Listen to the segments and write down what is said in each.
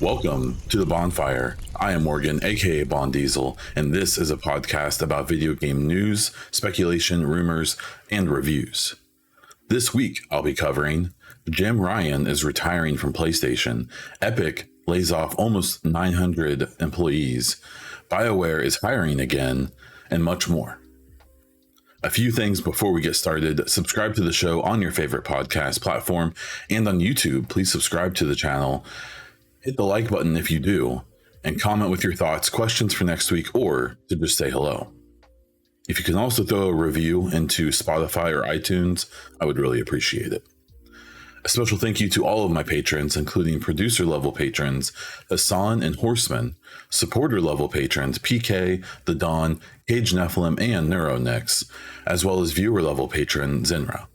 Welcome to the Baunfire. I am Morgan, aka Bon Diesel, and this is a podcast about video game news, speculation, rumors, and reviews. This week, I'll be covering Jim Ryan is retiring from PlayStation, Epic lays off almost 900 employees, BioWare is hiring again, and much more. A few things before we get started. Subscribe to the show on your favorite podcast platform and on YouTube. Please subscribe to the channel. Hit the like button if you do, and comment with your thoughts, questions for next week, or to just say hello. If you can also throw a review into Spotify or iTunes, I would really appreciate it. A special thank you to all of my patrons, including producer level patrons Hassan and Horseman, supporter level patrons PK, The Dawn, Cage Nephilim, and NeuroNix, as well as viewer level patron Zenra.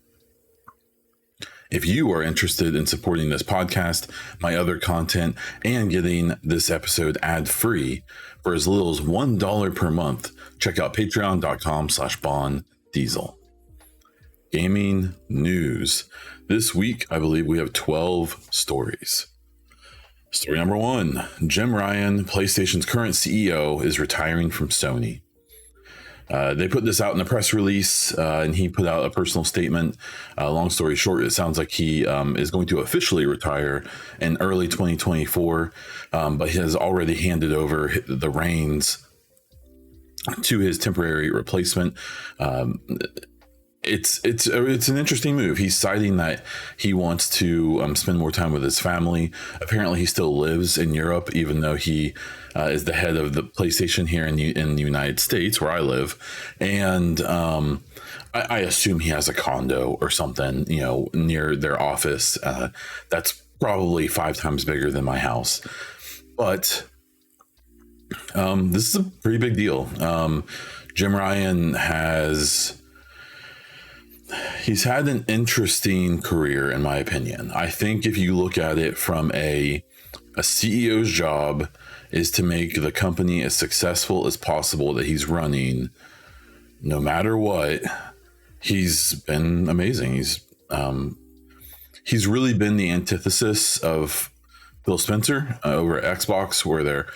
If you are interested in supporting this podcast, my other content, and getting this episode ad-free for as little as $1 per month, check out patreon.com/BonDiesel. Gaming news. This week, I believe we have 12 stories. Story number 1. Jim Ryan, PlayStation's current CEO, is retiring from Sony. They put this out in a press release, and he put out a personal statement. Long story short, it sounds like he is going to officially retire in early 2024, but he has already handed over the reins to his temporary replacement. It's an interesting move. He's citing that he wants to spend more time with his family. Apparently, he still lives in Europe, even though he is the head of the PlayStation here in the United States, where I live. And I assume he has a condo or something, near their office. That's probably 5 times bigger than my house. But this is a pretty big deal. Jim Ryan he's had an interesting career, in my opinion. I think if you look at it from a CEO's job is to make the company as successful as possible that he's running, no matter what. He's been amazing. He's really been the antithesis of Phil Spencer over at Xbox, where they're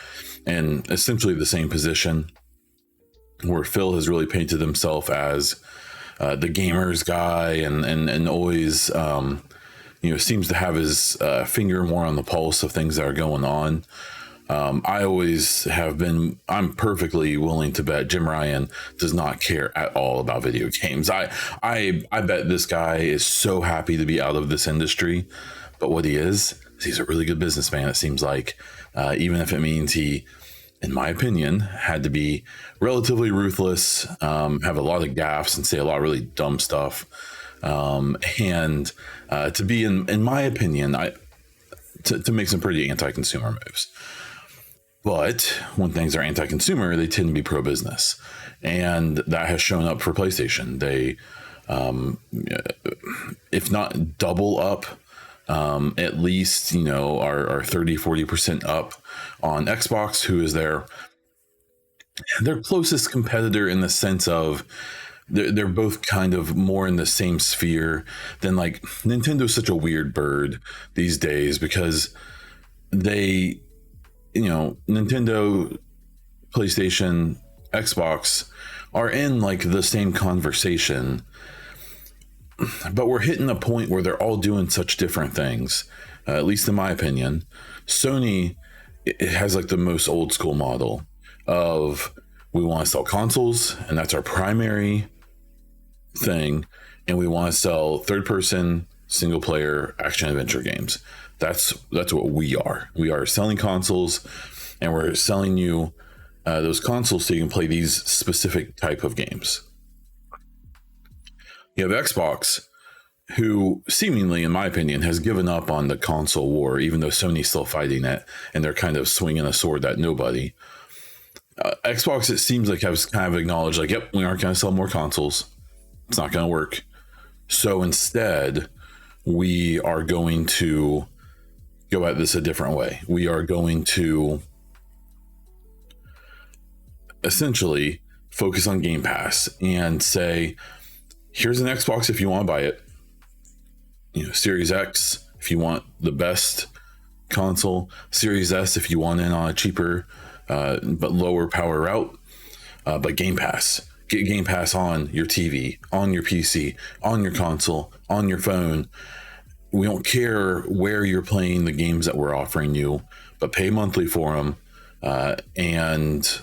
in essentially the same position, where Phil has really painted himself as the gamers guy and always seems to have his finger more on the pulse of things that are going on. I always have been. I'm perfectly willing to bet Jim Ryan does not care at all about video games. I bet this guy is so happy to be out of this industry, but what he's a really good businessman. It seems like, even if it means he, in my opinion, had to be relatively ruthless, have a lot of gaffes and say a lot of really dumb stuff. And to be, in my opinion, to make some pretty anti-consumer moves. But when things are anti-consumer, they tend to be pro-business. And that has shown up for PlayStation. They, if not double up, at least, are 30-40% up on Xbox, who is their closest competitor in the sense of they're both kind of more in the same sphere than, like, Nintendo's such a weird bird these days because they, Nintendo, PlayStation, Xbox are in like the same conversation, but we're hitting a point where they're all doing such different things, at least in my opinion. Sony, it has like the most old school model of we want to sell consoles and that's our primary thing, and we want to sell third person single player action adventure games. That's what we are. We are selling consoles, and we're selling you those consoles so you can play these specific type of games. You have Xbox, who seemingly, in my opinion, has given up on the console war, even though Sony's still fighting it, and they're kind of swinging a sword at nobody. Xbox, it seems like, has kind of acknowledged, like, yep, we aren't going to sell more consoles. It's not going to work. So instead, we are going to go at this a different way. We are going to essentially focus on Game Pass and say, here's an Xbox if you want to buy it. Series X, if you want the best console, Series S if you want in on a cheaper but lower power route. But Game Pass. Get Game Pass on your TV, on your PC, on your console, on your phone. We don't care where you're playing the games that we're offering you, but pay monthly for them and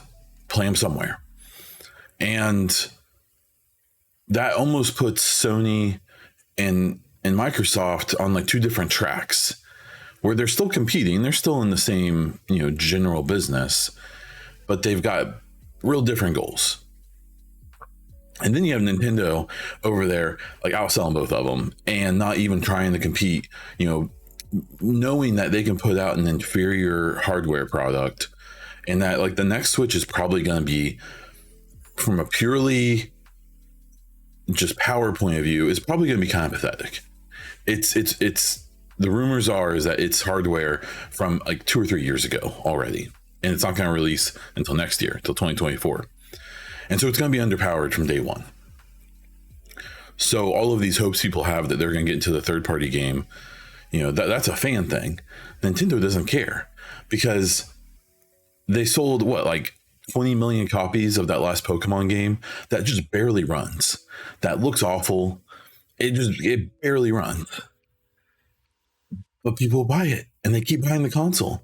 play them somewhere. And that almost puts Sony and Microsoft on like two different tracks where they're still competing. They're still in the same, general business, but they've got real different goals. And then you have Nintendo over there, like outselling both of them and not even trying to compete, knowing that they can put out an inferior hardware product and that like the next Switch is probably going to be, from a purely just power point of view, is probably going to be kind of pathetic. It's the rumors is that it's hardware from like 2 or 3 years ago already, and it's not going to release until next year, until 2024. And so it's going to be underpowered from day one. So all of these hopes people have that they're going to get into the third-party game, that's a fan thing. Nintendo doesn't care because they sold like 20 million copies of that last Pokemon game that just barely runs. That looks awful. It barely runs. But people buy it and they keep buying the console.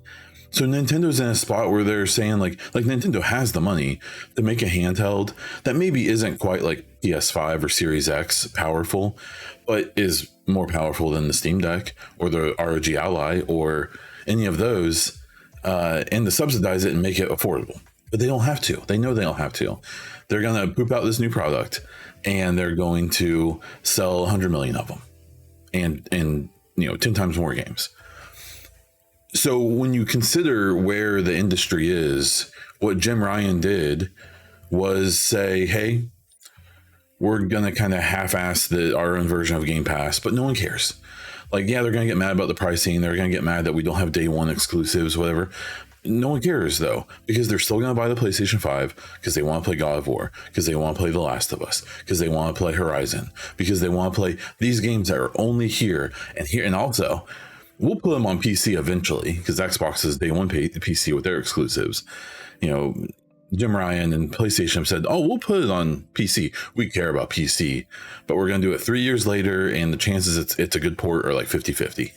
So Nintendo's in a spot where they're saying like Nintendo has the money to make a handheld that maybe isn't quite like PS5 or Series X powerful, but is more powerful than the Steam Deck or the ROG Ally or any of those, and to subsidize it and make it affordable. But they don't have to. They know they don't have to. They're going to poop out this new product and they're going to sell 100 million of them and 10 times more games. So when you consider where the industry is, what Jim Ryan did was say, hey, we're going to kind of half-ass our own version of Game Pass, but no one cares. Like, yeah, they're going to get mad about the pricing. They're going to get mad that we don't have day one exclusives, whatever. No one cares, though, because they're still going to buy the PlayStation 5 because they want to play God of War, because they want to play The Last of Us, because they want to play Horizon, because they want to play these games that are only here. And also, we'll put them on PC eventually because Xbox is day one PC with their exclusives. Jim Ryan and PlayStation have said, oh, we'll put it on PC. We care about PC, but we're going to do it 3 years later. And the chances it's a good port are like 50-50.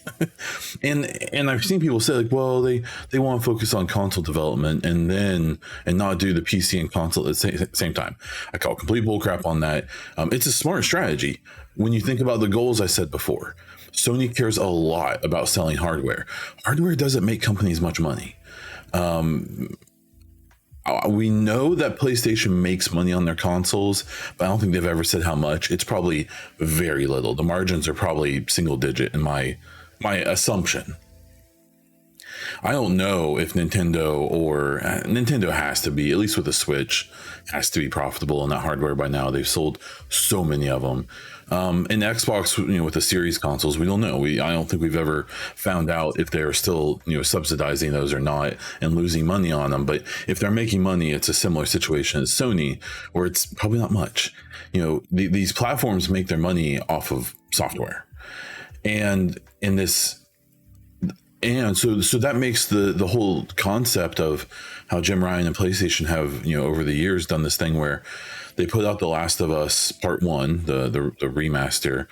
and I've seen people say like, well, they want to focus on console development and not do the PC and console at the same time. I call complete bullcrap on that. It's a smart strategy. When you think about the goals I said before, Sony cares a lot about selling hardware. Hardware doesn't make companies much money. We know that PlayStation makes money on their consoles, but I don't think they've ever said how much. It's probably very little. The margins are probably single digit in my assumption. I don't know if Nintendo has to be, at least with the Switch, has to be profitable in that hardware by now. They've sold so many of them. And Xbox, with the series consoles, we don't know. I don't think we've ever found out if they're still, subsidizing those or not and losing money on them. But if they're making money, it's a similar situation as Sony, where it's probably not much. These platforms make their money off of software, and so that makes the whole concept of how Jim Ryan and PlayStation have, over the years done this thing where they put out The Last of Us Part 1, the remaster,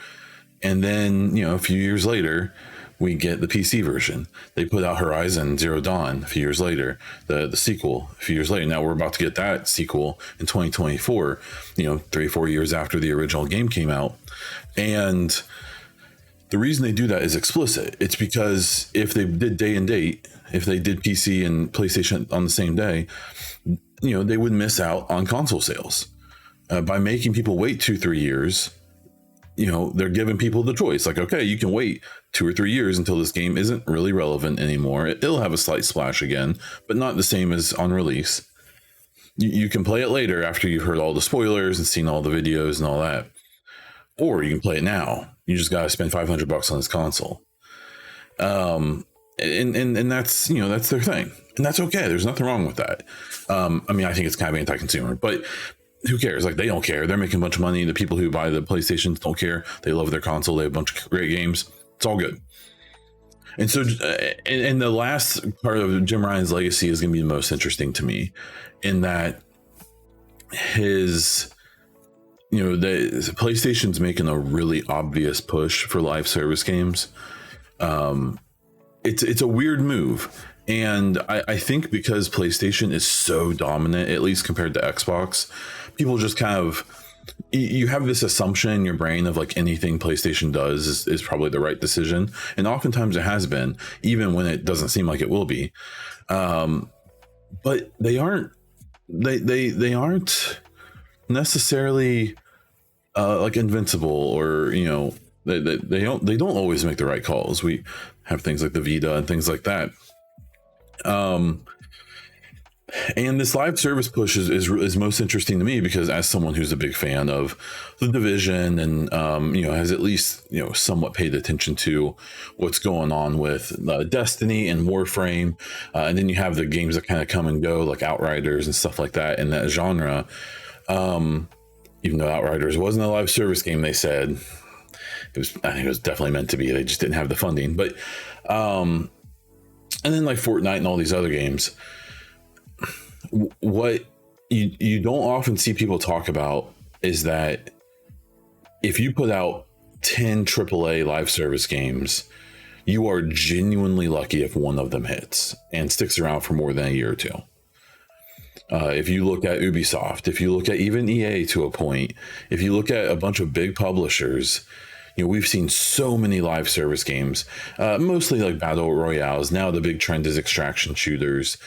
and then, a few years later, we get the PC version. They put out Horizon Zero Dawn a few years later, the sequel a few years later. Now we're about to get that sequel in 2024, 3 or 4 years after the original game came out. And the reason they do that is explicit. It's because if they did day and date, if they did PC and PlayStation on the same day, they would miss out on console sales. By making people wait 2-3 years, they're giving people the choice. Like, okay, you can wait 2 or 3 years until this game isn't really relevant anymore. It'll have a slight splash again, but not the same as on release. You can play it later after you've heard all the spoilers and seen all the videos and all that. Or you can play it now. You just got to spend $500 on this console. And that's, that's their thing. And that's okay. There's nothing wrong with that. I think it's kind of anti-consumer, but who cares? Like, they don't care. They're making a bunch of money. The people who buy the PlayStations don't care. They love their console. They have a bunch of great games. It's all good. And so, and the last part of Jim Ryan's legacy is going to be the most interesting to me, in that his, the PlayStation's making a really obvious push for live service games. It's a weird move. And I think because PlayStation is so dominant, at least compared to Xbox, people just kind of, you have this assumption in your brain of like anything PlayStation does is probably the right decision. And oftentimes it has been, even when it doesn't seem like it will be. But they aren't necessarily like invincible, or they don't always make the right calls. We have things like the Vita and things like that. And this live service push is most interesting to me, because as someone who's a big fan of The Division and has at least somewhat paid attention to what's going on with Destiny and Warframe, and then you have the games that kind of come and go, like Outriders and stuff like that in that genre. Even though Outriders wasn't a live service game, they said I think it was definitely meant to be. They just didn't have the funding. But and then like Fortnite and all these other games. What you don't often see people talk about is that if you put out 10 AAA live service games, you are genuinely lucky if one of them hits and sticks around for more than a year or two. If you look at Ubisoft, if you look at even EA to a point, if you look at a bunch of big publishers, we've seen so many live service games, mostly like battle royales. Now the big trend is extraction shooters.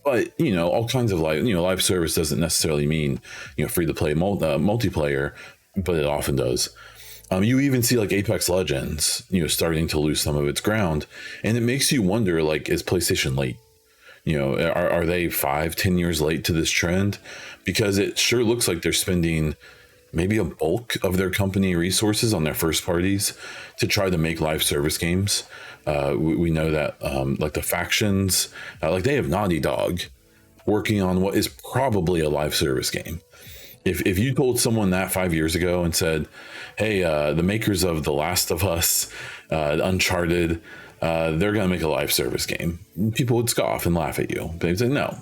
But all kinds of live service doesn't necessarily mean free to play multiplayer, but it often does. You even see like Apex Legends starting to lose some of its ground, and it makes you wonder, like, is PlayStation late? Are they 5-10 years late to this trend? Because it sure looks like they're spending maybe a bulk of their company resources on their first parties to try to make live service games. We know that like the factions, like they have Naughty Dog working on what is probably a live service game. If you told someone that 5 years ago and said, hey, the makers of The Last of Us, Uncharted, they're going to make a live service game, people would scoff and laugh at you. They'd say, no.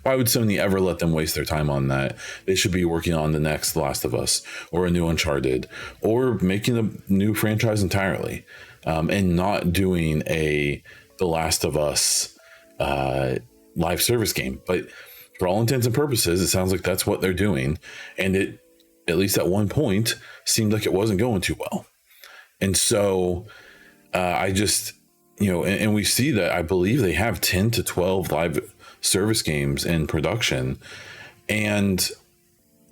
Why would Sony ever let them waste their time on that? They should be working on the next The Last of Us or a new Uncharted, or making a new franchise entirely, and not doing a The Last of Us live service game. But for all intents and purposes, it sounds like that's what they're doing. And it, at least at one point, seemed like it wasn't going too well. And so I just, and we see that I believe they have 10 to 12 live service games in production. And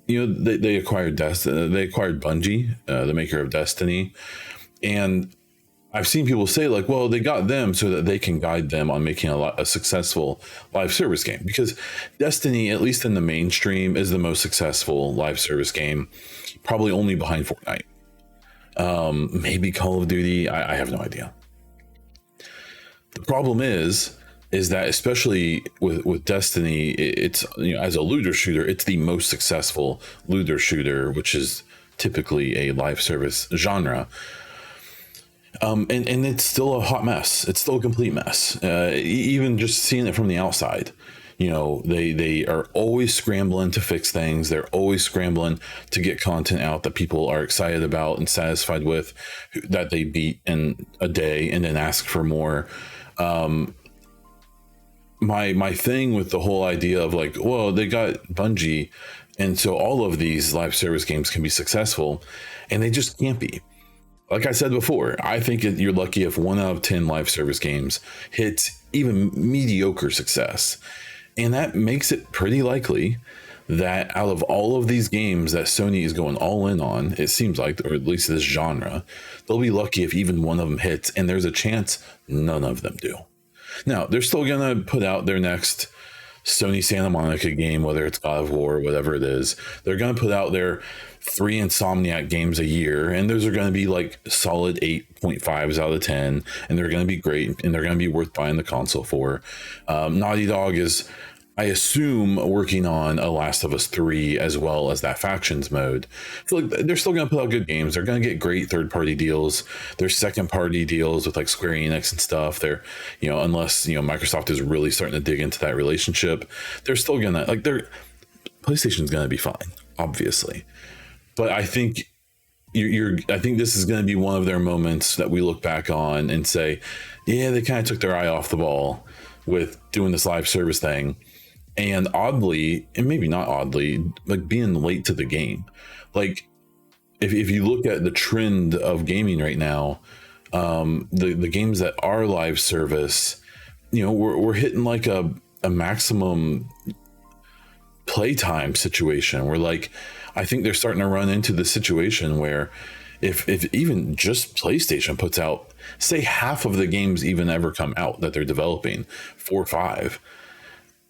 they acquired they acquired Bungie, the maker of Destiny, and I've seen people say like, well, they got them so that they can guide them on making a successful live service game, because Destiny, at least in the mainstream, is the most successful live service game, probably only behind Fortnite. Maybe Call of Duty, I have no idea. The problem is that especially with Destiny, it's as a looter shooter, it's the most successful looter shooter, which is typically a live service genre. And it's still a hot mess. It's still a complete mess. Even just seeing it from the outside, they are always scrambling to fix things. They're always scrambling to get content out that people are excited about and satisfied with, that they beat in a day and then ask for more. My thing with the whole idea of like, well, they got Bungie, and so all of these live service games can be successful, and they just can't be. Like I said before, I think you're lucky if 1 out of 10 live service games hits even mediocre success. And that makes it pretty likely that out of all of these games that Sony is going all in on, it seems like, or at least this genre, they'll be lucky if even one of them hits, and there's a chance none of them do. Now, they're still going to put out their next Sony Santa Monica game, whether it's God of War or whatever it is. They're going to put out their 3 Insomniac games a year, and those are going to be like solid 8.5s out of 10, and they're going to be great, and they're going to be worth buying the console for. Naughty Dog is I assume working on A Last of Us 3 as well as that factions mode. I feel like they're still going to put out good games. They're going to get great third-party deals. There's second-party deals with like Square Enix and stuff. They're, unless, Microsoft is really starting to dig into that relationship, they're still going to, PlayStation's going to be fine, obviously. But I think I think this is going to be one of their moments that we look back on and say, yeah, they kind of took their eye off the ball with doing this live service thing. And oddly, and maybe not oddly, like being late to the game. Like if you look at the trend of gaming right now, the games that are live service, we're hitting like a maximum playtime situation where like I think they're starting to run into the situation where if even just PlayStation puts out, say, half of the games even ever come out that they're developing, 4 or 5,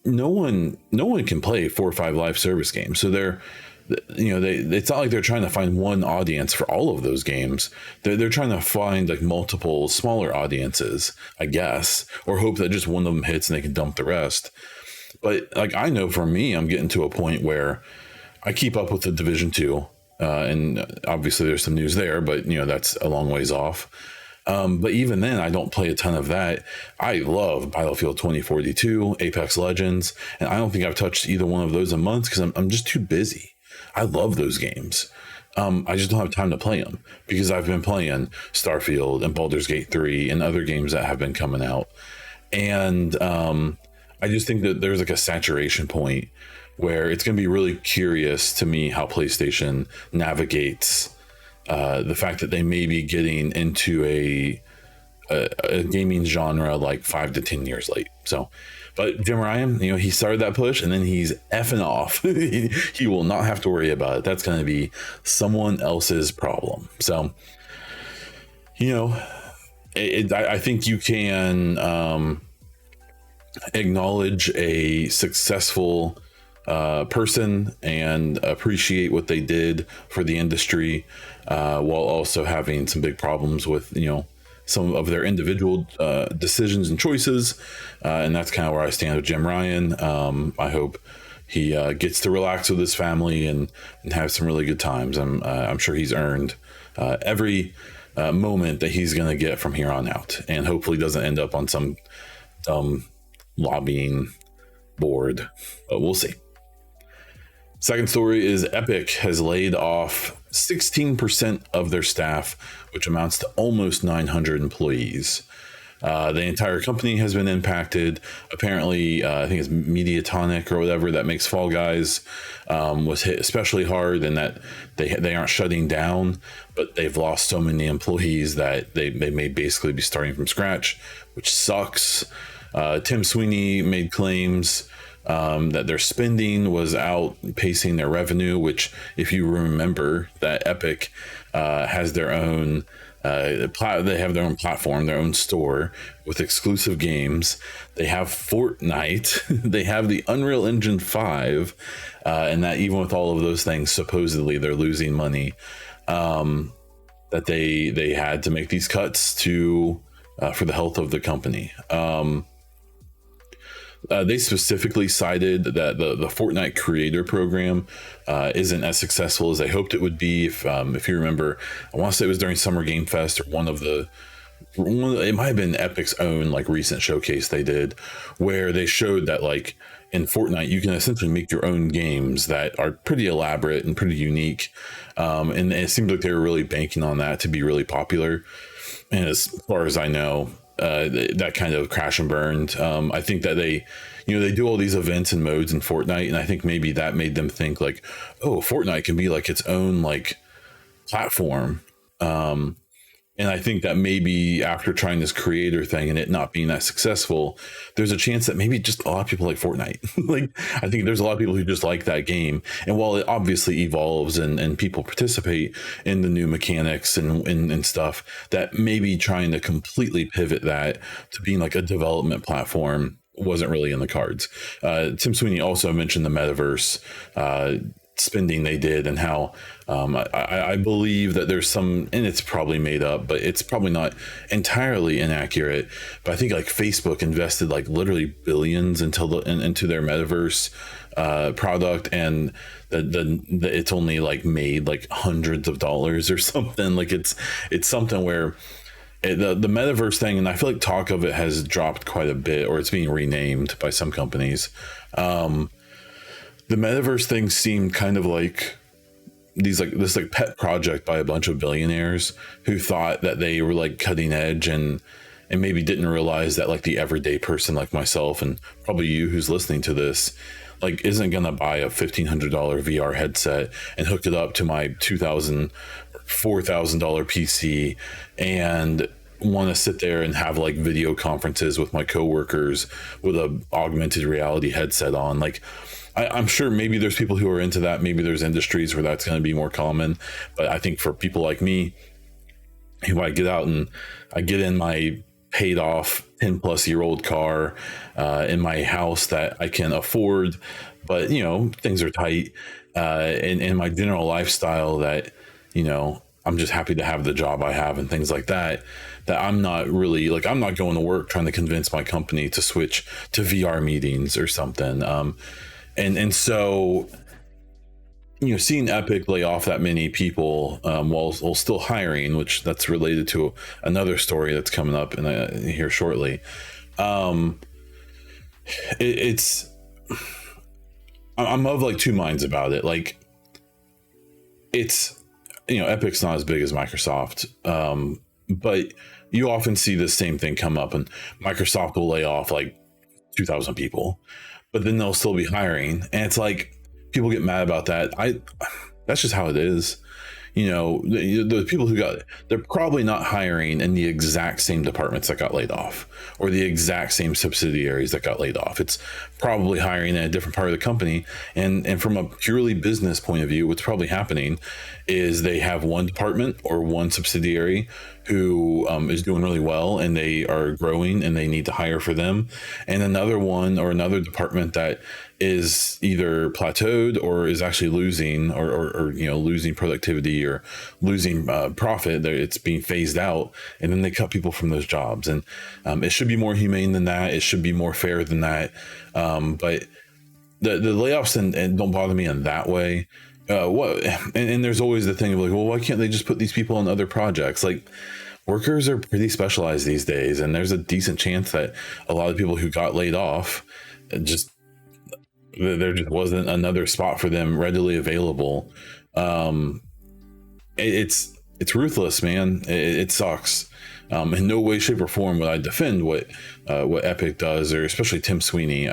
no one can play 4 or 5 live service games. So it's not like they're trying to find one audience for all of those games. They're trying to find like multiple smaller audiences, I guess, or hope that just one of them hits and they can dump the rest. But like, I know for me, I'm getting to a point where I keep up with the Division 2, and obviously there's some news there, but that's a long ways off. But even then, I don't play a ton of that. I love Battlefield 2042, Apex Legends, and I don't think I've touched either one of those in months because I'm just too busy. I love those games. I just don't have time to play them because I've been playing Starfield and Baldur's Gate 3 and other games that have been coming out. And I just think that there's like a saturation point where it's going to be really curious to me how PlayStation navigates the fact that they may be getting into a gaming genre like 5 to 10 years late. So, but Jim Ryan, he started that push and then he's effing off. He will not have to worry about it. That's going to be someone else's problem. So, I think you can acknowledge a successful person and appreciate what they did for the industry, while also having some big problems with some of their individual decisions and choices, and that's kind of where I stand with Jim Ryan. I hope he gets to relax with his family and have some really good times. I'm sure he's earned every moment that he's going to get from here on out, and hopefully doesn't end up on some dumb lobbying board, but we'll see. Second story is Epic has laid off 16% of their staff, which amounts to almost 900 employees. The entire company has been impacted. Apparently, I think it's Mediatonic or whatever that makes Fall Guys was hit especially hard, and that they aren't shutting down, but they've lost so many employees that they may basically be starting from scratch, which sucks. Tim Sweeney made claims that their spending was outpacing their revenue, which, if you remember, that Epic has their own they have their own platform, their own store with exclusive games. They have Fortnite, they have the Unreal Engine 5, and that even with all of those things, supposedly they're losing money. That they had to make these cuts to for the health of the company. They specifically cited that the Fortnite creator program isn't as successful as they hoped it would be. If you remember, I want to say it was during Summer Game Fest or it might have been Epic's own like recent showcase they did, where they showed that like in Fortnite you can essentially make your own games that are pretty elaborate and pretty unique, and it seemed like they were really banking on that to be really popular. And as far as I know, that kind of crash and burned. I think that they do all these events and modes in Fortnite, and I think maybe that made them think like, oh, Fortnite can be like its own like platform. And I think that maybe after trying this creator thing and it not being that successful, there's a chance that maybe just a lot of people like Fortnite. Like, I think there's a lot of people who just like that game. And while it obviously evolves and people participate in the new mechanics and stuff, that maybe trying to completely pivot that to being like a development platform wasn't really in the cards. Tim Sweeney also mentioned the metaverse. spending they did, and how I believe that there's some, and it's probably made up, but it's probably not entirely inaccurate. But I think like Facebook invested like literally billions into their metaverse product, and the it's only like made like hundreds of dollars or something. Like it's something where the metaverse thing, and I feel like talk of it has dropped quite a bit, or it's being renamed by some companies. The metaverse thing seemed kind of like this pet project by a bunch of billionaires who thought that they were like cutting edge, and maybe didn't realize that like the everyday person like myself, and probably you who's listening to this, like isn't gonna buy a $1,500 VR headset and hook it up to my $2,000, $4,000 PC and want to sit there and have like video conferences with my coworkers with a augmented reality headset on. Like I'm sure maybe there's people who are into that. Maybe there's industries where that's going to be more common. But I think for people like me, who I get out and I get in my paid off 10+ year old car in my house that I can afford, but you know, things are tight, in my general lifestyle that, you know, I'm just happy to have the job I have and things like that, that I'm not really like, I'm not going to work trying to convince my company to switch to VR meetings or something. And so, you know, seeing Epic lay off that many people while still hiring, which that's related to another story that's coming up in here shortly. It's I'm of like two minds about it. Like it's, you know, Epic's not as big as Microsoft, but you often see the same thing come up, and Microsoft will lay off like 2,000 people, but then they'll still be hiring, and it's like people get mad about that. That's just how it is. You know, the people who they're probably not hiring in the exact same departments that got laid off, or the exact same subsidiaries that got laid off. It's probably hiring in a different part of the company. And from a purely business point of view, what's probably happening is they have one department or one subsidiary who is doing really well, and they are growing, and they need to hire for them, and another one or another department that is either plateaued or is actually losing, or you know, losing productivity or losing profit. It's being phased out, and then they cut people from those jobs. And it should be more humane than that. It should be more fair than that. But the layoffs and don't bother me in that way. And there's always the thing of like, well, why can't they just put these people on other projects? Like, workers are pretty specialized these days, and there's a decent chance that a lot of people who got laid off, just there just wasn't another spot for them readily available. It's ruthless, man. It sucks. In no way, shape, or form would I defend what Epic does, or especially Tim Sweeney.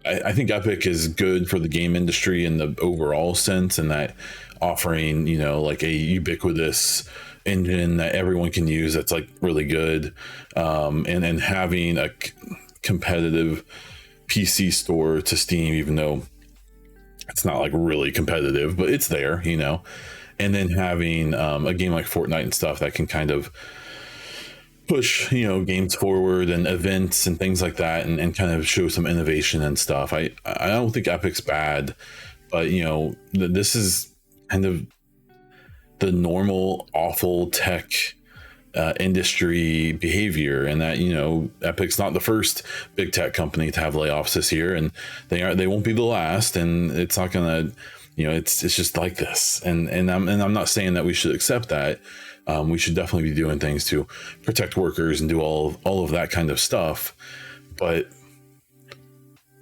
I think Epic is good for the game industry in the overall sense, and that offering, you know, like a ubiquitous engine that everyone can use that's like really good, and having a competitive PC store to Steam, even though it's not like really competitive, but it's there, you know. And then having a game like Fortnite and stuff that can kind of push, you know, games forward and events and things like that, and kind of show some innovation and stuff. I don't think Epic's bad, but you know, this is kind of the normal awful tech industry behavior, and that, you know, Epic's not the first big tech company to have layoffs this year, and they won't be the last, and it's not gonna, you know, it's just like this. And I'm not saying that we should accept that. We should definitely be doing things to protect workers and do all of that kind of stuff. But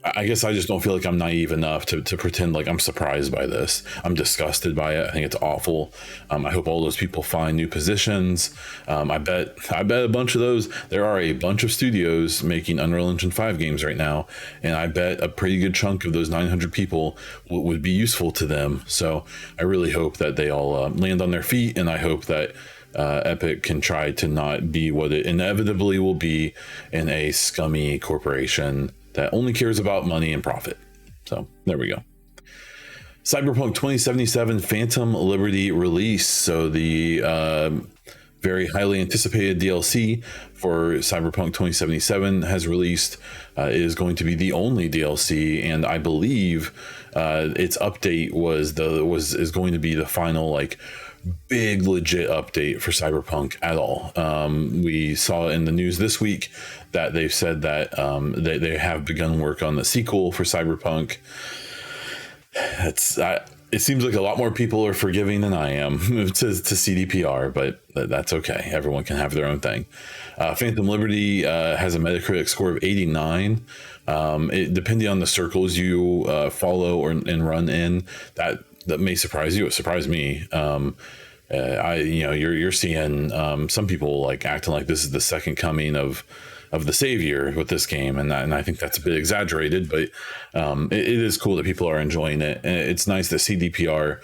I guess I just don't feel like I'm naive enough to pretend like I'm surprised by this. I'm disgusted by it. I think it's awful. I hope all those people find new positions. I bet a bunch of those, there are a bunch of studios making Unreal Engine 5 games right now, and I bet a pretty good chunk of those 900 people would be useful to them. So I really hope that they all land on their feet, and I hope that Epic can try to not be what it inevitably will be in a scummy corporation that only cares about money and profit. So there we go. Cyberpunk 2077 Phantom Liberty release. So the very highly anticipated DLC for Cyberpunk 2077 has released. It is going to be the only DLC, and I believe its update is going to be the final like big legit update for Cyberpunk at all. We saw in the news this week that they've said that they have begun work on the sequel for Cyberpunk. It seems like a lot more people are forgiving than I am to CDPR, but that's okay. Everyone can have their own thing. Phantom Liberty has a Metacritic score of 89. Depending on the circles you follow and run in, that may surprise you. It surprised me. You're seeing some people like acting like this is the second coming of the savior with this game, and I think that's a bit exaggerated, but it is cool that people are enjoying it. And it's nice that CDPR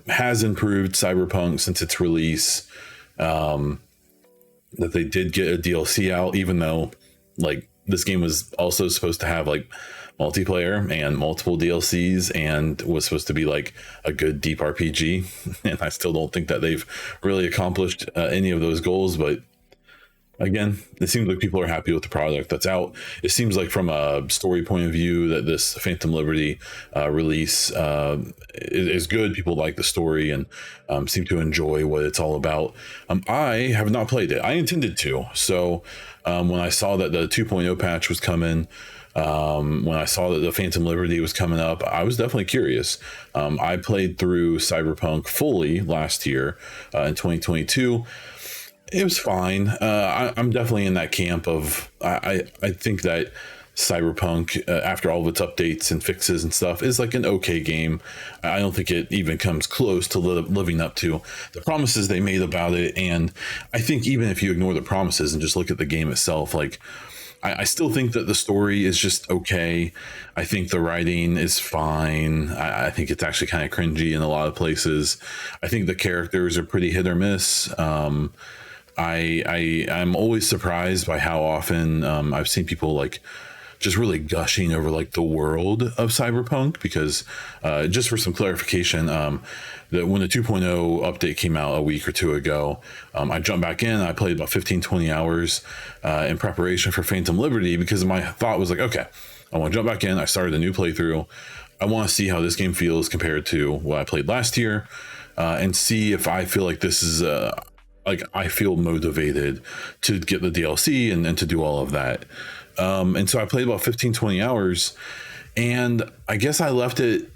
has improved Cyberpunk since its release. That they did get a DLC out, even though like this game was also supposed to have like multiplayer and multiple DLCs and was supposed to be like a good deep RPG. And I still don't think that they've really accomplished any of those goals, but again, it seems like people are happy with the product that's out. It seems like from a story point of view that this Phantom Liberty release is good. People like the story and seem to enjoy what it's all about. I have not played it. I intended to. So when I saw that the 2.0 patch was coming, when I saw that the Phantom Liberty was coming up, I was definitely curious. I played through Cyberpunk fully last year in 2022. It was fine. I'm definitely in that camp of I think that Cyberpunk, after all of its updates and fixes and stuff, is like an okay game. I don't think it even comes close to living up to the promises they made about it. And I think even if you ignore the promises and just look at the game itself, like I still think that the story is just okay. I think the writing is fine. I think it's actually kind of cringy in a lot of places. I think the characters are pretty hit or miss. I'm always surprised by how often I've seen people like just really gushing over like the world of Cyberpunk, because just for some clarification, that when the 2.0 update came out a week or two ago, I jumped back in. I played about 15-20 hours in preparation for Phantom Liberty, because my thought was like, okay, I want to jump back in. I started a new playthrough. I want to see how this game feels compared to what I played last year, and see if I feel like this is like I feel motivated to get the DLC and to do all of that. And so I played about 15-20 hours, and I guess I left it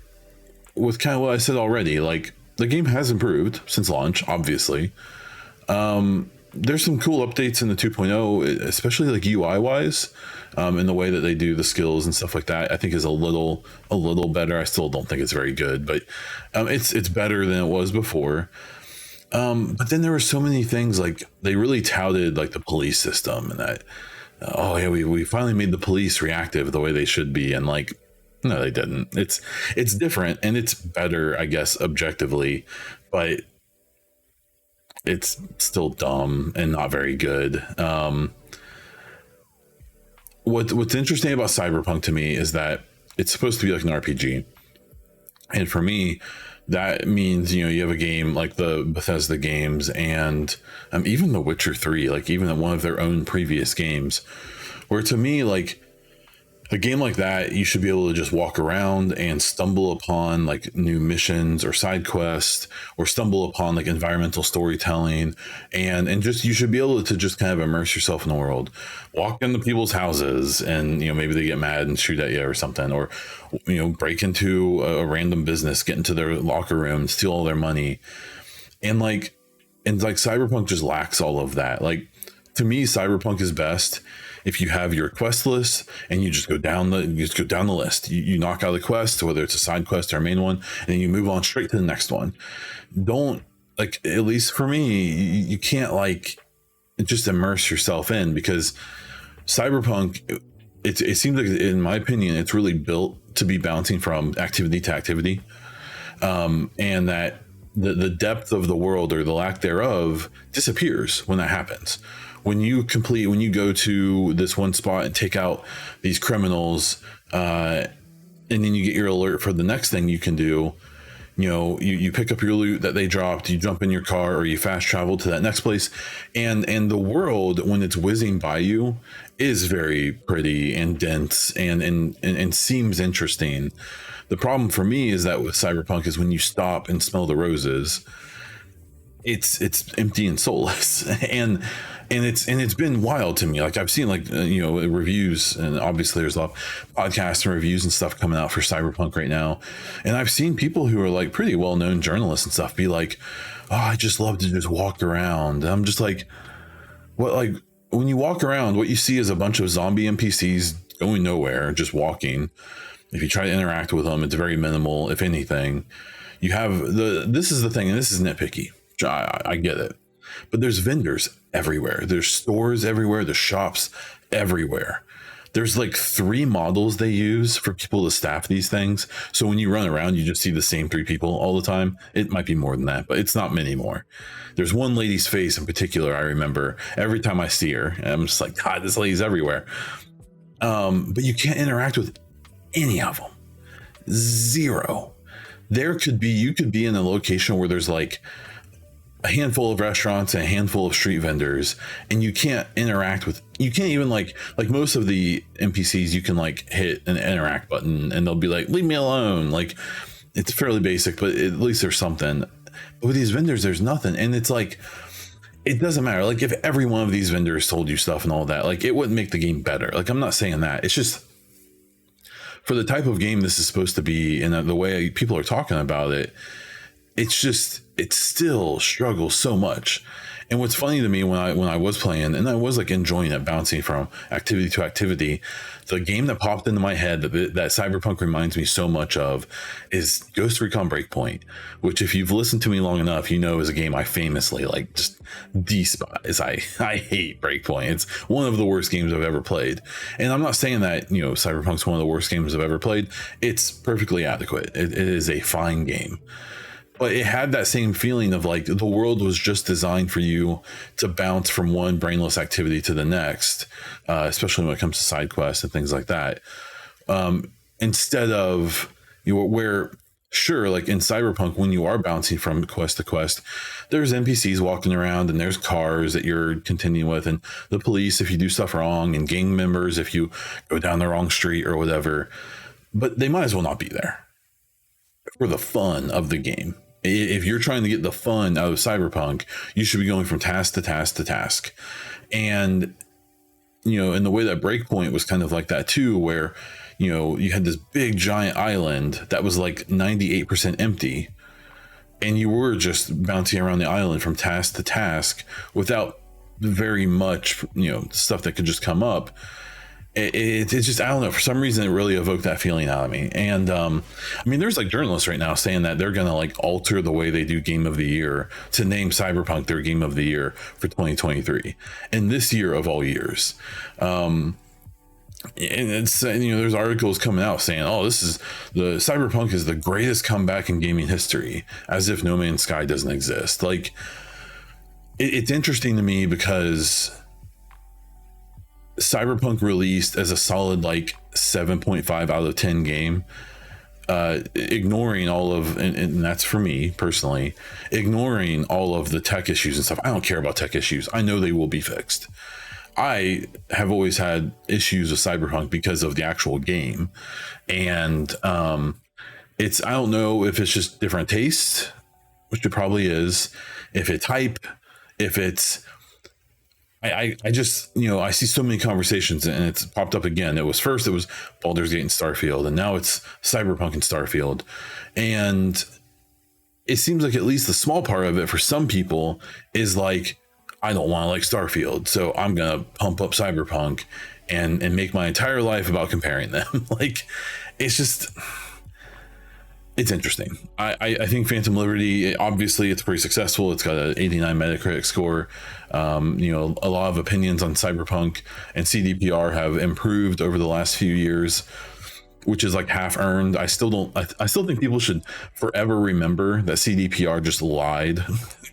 with kind of what I said already. Like, the game has improved since launch, obviously. There's some cool updates in the 2.0, especially like UI wise, in the way that they do the skills and stuff like that. I think is a little better. I still don't think it's very good, but it's better than it was before. But then there were so many things, like they really touted like the police system and that, oh yeah, we finally made the police reactive the way they should be. And like, no, they didn't. It's different and it's better, I guess, objectively, but it's still dumb and not very good. What's interesting about Cyberpunk to me is that it's supposed to be like an RPG. And for me, that means, you have a game like the Bethesda games and even The Witcher 3, like even one of their own previous games, where to me, like a game like that, you should be able to just walk around and stumble upon like new missions or side quests, or stumble upon like environmental storytelling, and just you should be able to just kind of immerse yourself in the world, walk into people's houses, and maybe they get mad and shoot at you or something, or break into a random business, get into their locker room, steal all their money, and Cyberpunk just lacks all of that. Like, to me, Cyberpunk is best if you have your quest list and you just go down the list. You knock out the quest, whether it's a side quest or a main one, and then you move on straight to the next one. Don't, like, at least for me, you can't like just immerse yourself in, because Cyberpunk, it seems like, in my opinion, it's really built to be bouncing from activity to activity, and that the depth of the world, or the lack thereof, disappears when that happens. When you go to this one spot and take out these criminals, and then you get your alert for the next thing you can do, you pick up your loot that they dropped, you jump in your car, or you fast travel to that next place, and the world, when it's whizzing by you, is very pretty and dense and seems interesting. The problem for me is that with Cyberpunk is when you stop and smell the roses, it's empty and soulless. and it's been wild to me. Like, I've seen reviews, and obviously there's a lot of podcasts and reviews and stuff coming out for Cyberpunk right now, and I've seen people who are like pretty well-known journalists and stuff be like, oh, I just love to just walk around. And I'm just like, what? Like, when you walk around, what you see is a bunch of zombie NPCs going nowhere, just walking. If you try to interact with them, it's very minimal, if anything. You have this is the thing, and this is nitpicky, I get it, but there's vendors everywhere, there's stores everywhere, there's shops everywhere. There's like 3 models they use for people to staff these things, so when you run around, you just see the same 3 people all the time. It might be more than that, but it's not many more. There's one lady's face in particular I remember every time I see her, and I'm just like, God, this lady's everywhere. But you can't interact with any of them. Zero. You could be in a location where there's like a handful of restaurants and a handful of street vendors, and you can't even like most of the NPCs, you can like hit an interact button and they'll be like, leave me alone. Like, it's fairly basic, but at least there's something. But with these vendors, there's nothing. And it's like, it doesn't matter. Like, if every one of these vendors told you stuff and all that, like, it wouldn't make the game better. Like, I'm not saying that. It's just, for the type of game this is supposed to be and the way people are talking about it, it still struggles so much. And what's funny to me when I was playing, and I was like enjoying it, bouncing from activity to activity, the game that popped into my head that Cyberpunk reminds me so much of is Ghost Recon Breakpoint, which, if you've listened to me long enough, you know is a game I famously like just despise. I hate Breakpoint. It's one of the worst games I've ever played. And I'm not saying that, Cyberpunk's one of the worst games I've ever played. It's perfectly adequate. It is a fine game. But it had that same feeling of like the world was just designed for you to bounce from one brainless activity to the next, especially when it comes to side quests and things like that. Instead of, where, sure, like in Cyberpunk, when you are bouncing from quest to quest, there's NPCs walking around and there's cars that you're continuing with, and the police if you do stuff wrong, and gang members if you go down the wrong street or whatever. But they might as well not be there for the fun of the game. If you're trying to get the fun out of Cyberpunk, you should be going from task to task to task. And, in the way that Breakpoint was kind of like that too, where, you had this big giant island that was like 98% empty, and you were just bouncing around the island from task to task without very much, stuff that could just come up. It's just, I don't know, for some reason it really evoked that feeling out of me. And there's like journalists right now saying that they're gonna like alter the way they do Game of the Year to name Cyberpunk their Game of the Year for 2023, and this year of all years. And it's, there's articles coming out saying, oh, Cyberpunk is the greatest comeback in gaming history, as if No Man's Sky doesn't exist. Like, it's interesting to me because Cyberpunk released as a solid like 7.5 out of 10 game, ignoring all of, and that's for me personally, ignoring all of the tech issues and stuff. I don't care about tech issues. I know they will be fixed. I have always had issues with Cyberpunk because of the actual game, and I don't know if it's just different tastes, which it probably is, if it's hype, if it's, I just, I see so many conversations, and it's popped up again. It was Baldur's Gate and Starfield, and now it's Cyberpunk and Starfield. And it seems like at least the small part of it for some people is like, I don't want to like Starfield, so I'm going to pump up Cyberpunk and make my entire life about comparing them. Like, it's just, it's interesting. I think Phantom Liberty, obviously it's pretty successful. It's got an 89 Metacritic score. A lot of opinions on Cyberpunk and CDPR have improved over the last few years, which is like half earned. I still think people should forever remember that CDPR just lied,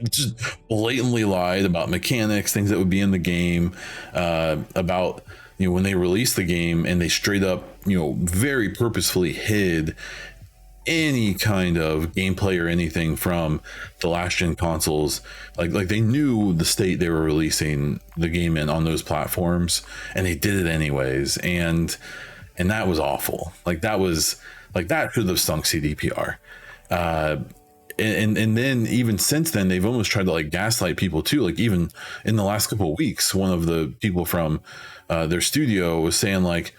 just blatantly lied about mechanics, things that would be in the game, about, when they released the game, and they straight up, very purposefully hid any kind of gameplay or anything from the last gen consoles. Like they knew the state they were releasing the game in on those platforms, and they did it anyways. And that was awful. That should have stunk CDPR. And then even since then, they've almost tried to like gaslight people too. Like even in the last couple of weeks, one of the people from their studio was saying like,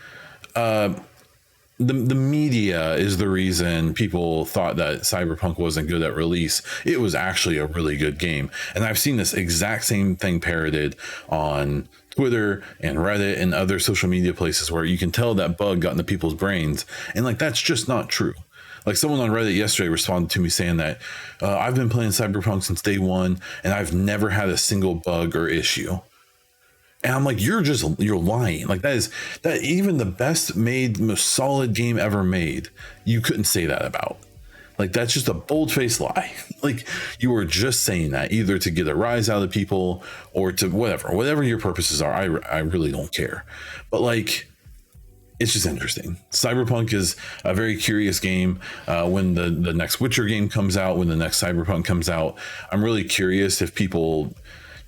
the media is the reason people thought that Cyberpunk wasn't good at release. It was actually a really good game. And I've seen this exact same thing parroted on Twitter and Reddit and other social media places where you can tell that bug got into people's brains. And like, that's just not true. Like someone on Reddit yesterday responded to me saying that I've been playing Cyberpunk since day one and I've never had a single bug or issue. And I'm like, you're lying. Like that even the best made, most solid game ever made, you couldn't say that about. Like, that's just a bold-faced lie. Like, you were just saying that either to get a rise out of people or to whatever your purposes are. I really don't care. But like, it's just interesting. Cyberpunk is a very curious game. When the next Witcher game comes out, when the next Cyberpunk comes out, I'm really curious if people,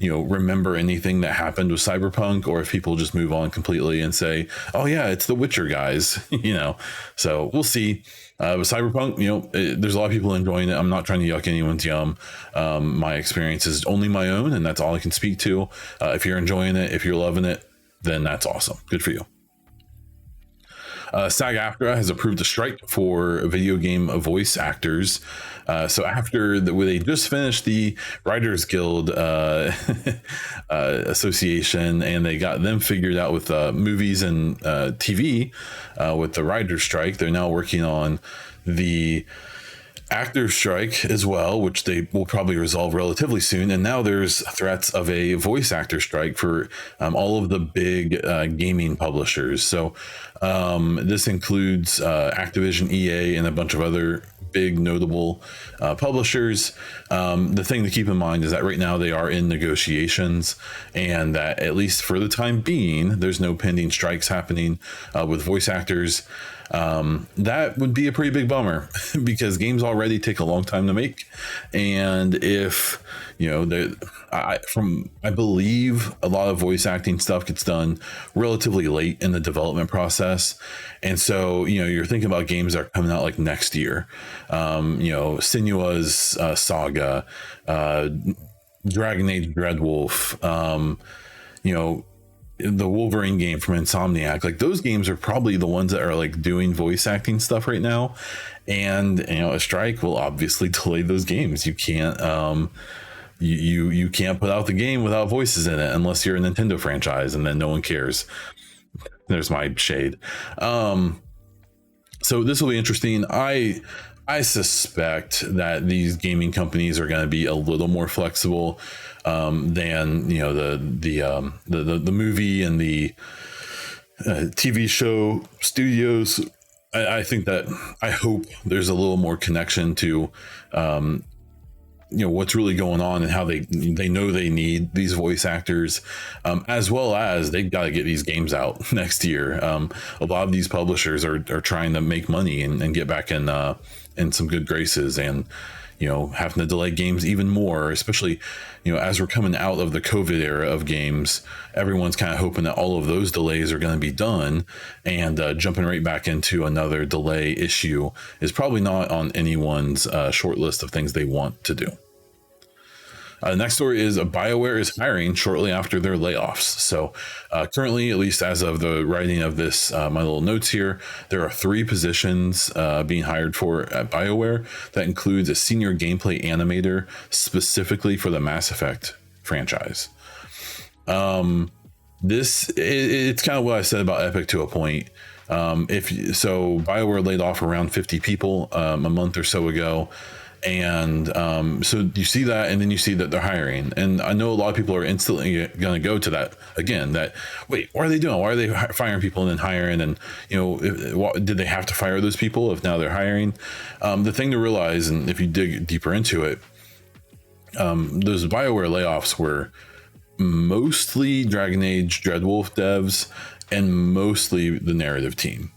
remember anything that happened with Cyberpunk, or if people just move on completely and say, oh yeah, it's the Witcher guys, so we'll see. With Cyberpunk, there's a lot of people enjoying it. I'm not trying to yuck anyone's yum. My experience is only my own, and that's all I can speak to. If you're enjoying it, if you're loving it, then that's awesome. Good for you. SAG-AFTRA has approved a strike for video game voice actors. So after they just finished the Writers Guild Association, and they got them figured out with movies and TV with the writer's strike, they're now working on the actor strike as well, which they will probably resolve relatively soon. And now there's threats of a voice actor strike for all of the big gaming publishers. So this includes Activision, EA, and a bunch of other big notable publishers. The thing to keep in mind is that right now they are in negotiations, and that at least for the time being, there's no pending strikes happening with voice actors. That would be a pretty big bummer because games already take a long time to make. And if, I believe a lot of voice acting stuff gets done relatively late in the development process. And so, you're thinking about games that are coming out like next year. Senua's Saga, Dragon Age Dreadwolf, the Wolverine game from Insomniac. Like, those games are probably the ones that are like doing voice acting stuff right now. And, a strike will obviously delay those games. You can't, you can't put out the game without voices in it unless you're a Nintendo franchise, and then no one cares. There's my shade. So this will be interesting. I suspect that these gaming companies are going to be a little more flexible than the movie and the TV show studios. I think that I hope there's a little more connection to what's really going on and how they know they need these voice actors, as well as they've got to get these games out next year. A lot of these publishers are trying to make money and get back in some good graces, and having to delay games even more, especially as we're coming out of the COVID era of games. Everyone's kind of hoping that all of those delays are going to be done, and jumping right back into another delay issue is probably not on anyone's short list of things they want to do. The next story is BioWare is hiring shortly after their layoffs. So currently, at least as of the writing of this, my little notes here, there are 3 positions being hired for at BioWare. That includes a senior gameplay animator specifically for the Mass Effect franchise. It's kind of what I said about Epic to a point. BioWare laid off around 50 people a month or so ago. And so you see that, and then you see that they're hiring. And I know a lot of people are instantly going to go to that again, that, wait, what are they doing? Why are they firing people and then hiring? And, did they have to fire those people if now they're hiring? The thing to realize, and if you dig deeper into it, those BioWare layoffs were mostly Dragon Age Dreadwolf devs and mostly the narrative team.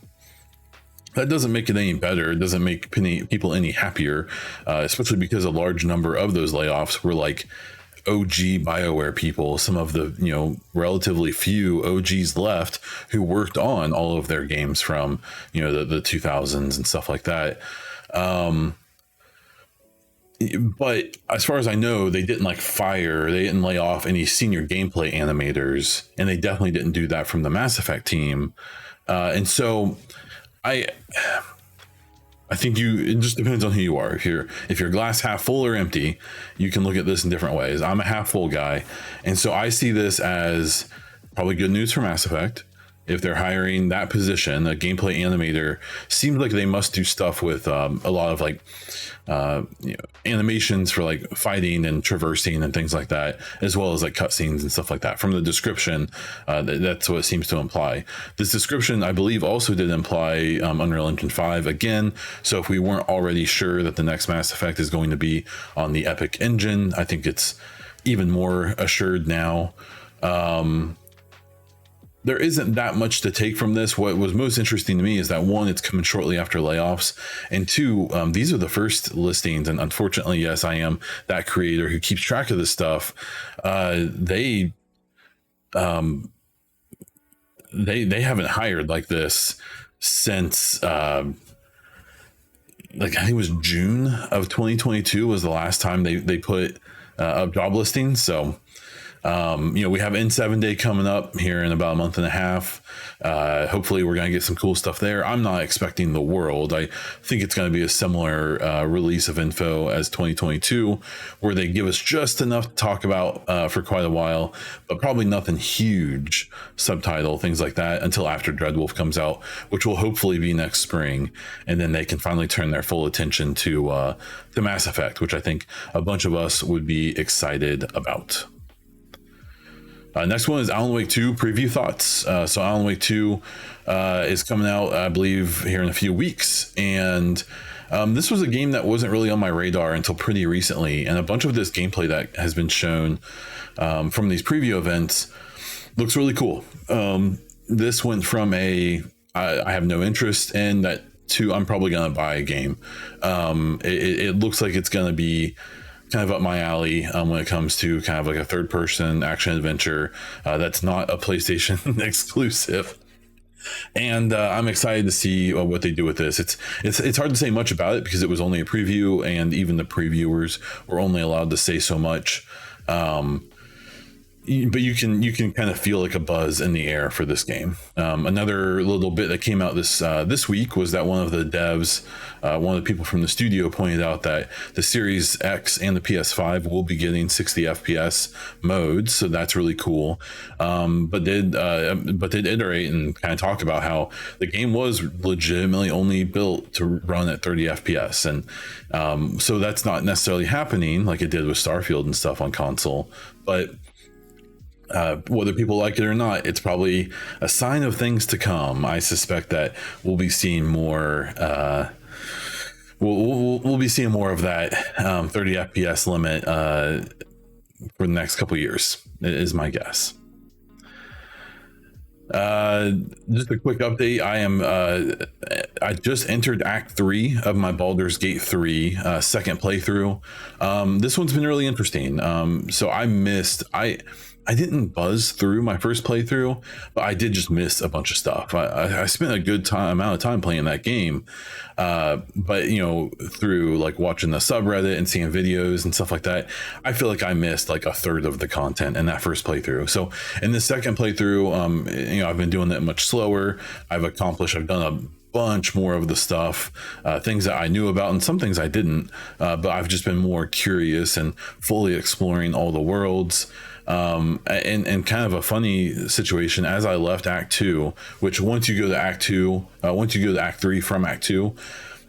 That doesn't make it any better. It doesn't make people any happier, especially because a large number of those layoffs were like OG BioWare people, some of the, relatively few OGs left who worked on all of their games from, the 2000s and stuff like that. But as far as I know, they didn't they didn't lay off any senior gameplay animators, and they definitely didn't do that from the Mass Effect team. And so I think it just depends on who you are. If you're glass half full or empty, you can look at this in different ways. I'm a half full guy, and so I see this as probably good news for Mass Effect. If they're hiring that position, a gameplay animator, seems like they must do stuff with a lot of animations for like fighting and traversing and things like that, as well as like cutscenes and stuff like that. From the description, that's what it seems to imply. This description, I believe, also did imply Unreal Engine 5 again. So if we weren't already sure that the next Mass Effect is going to be on the Epic engine, I think it's even more assured now. There isn't that much to take from this. What was most interesting to me is that, one, it's coming shortly after layoffs, and two, these are the first listings. And unfortunately, yes, I am that creator who keeps track of this stuff. They haven't hired like this since I think it was June of 2022 was the last time they put up job listings. So we have N7 Day coming up here in about a month and a half. Hopefully we're going to get some cool stuff there. I'm not expecting the world. I think it's going to be a similar release of info as 2022, where they give us just enough to talk about for quite a while, but probably nothing huge, subtitle, things like that, until after Dreadwolf comes out, which will hopefully be next spring. And then they can finally turn their full attention to Mass Effect, which I think a bunch of us would be excited about. Next one is Alan Wake 2 preview thoughts. So Alan Wake 2 is coming out, I believe, here in a few weeks. And this was a game that wasn't really on my radar until pretty recently. And a bunch of this gameplay that has been shown from these preview events looks really cool. This went from I have no interest in that to I'm probably going to buy a game. It looks like it's going to be kind of up my alley when it comes to kind of like a third person action adventure that's not a PlayStation exclusive. And I'm excited to see what they do with this. It's hard to say much about it because it was only a preview, and even the previewers were only allowed to say so much. But you can kind of feel like a buzz in the air for this game. Another little bit that came out this week was that one of the devs, one of the people from the studio, pointed out that the Series X and the PS5 will be getting 60 FPS modes, so that's really cool. But did iterate and kind of talk about how the game was legitimately only built to run at 30 FPS, and so that's not necessarily happening like it did with Starfield and stuff on console, but whether people like it or not, it's probably a sign of things to come. I suspect that we'll be seeing more. We'll be seeing more of that 30 FPS limit for the next couple of years. Is my guess. Just a quick update. I just entered Act 3 of my Baldur's Gate 3 second playthrough. This one's been really interesting. So I didn't buzz through my first playthrough, but I did just miss a bunch of stuff. I spent a good amount of time playing that game, but through like watching the subreddit and seeing videos and stuff like that, I feel like I missed like a third of the content in that first playthrough. So in the second playthrough, I've been doing that much slower. I've done a bunch more of the stuff, things that I knew about and some things I didn't, but I've just been more curious and fully exploring all the worlds. And kind of a funny situation, as I left Act 2, which once you go to Act 3 from Act 2,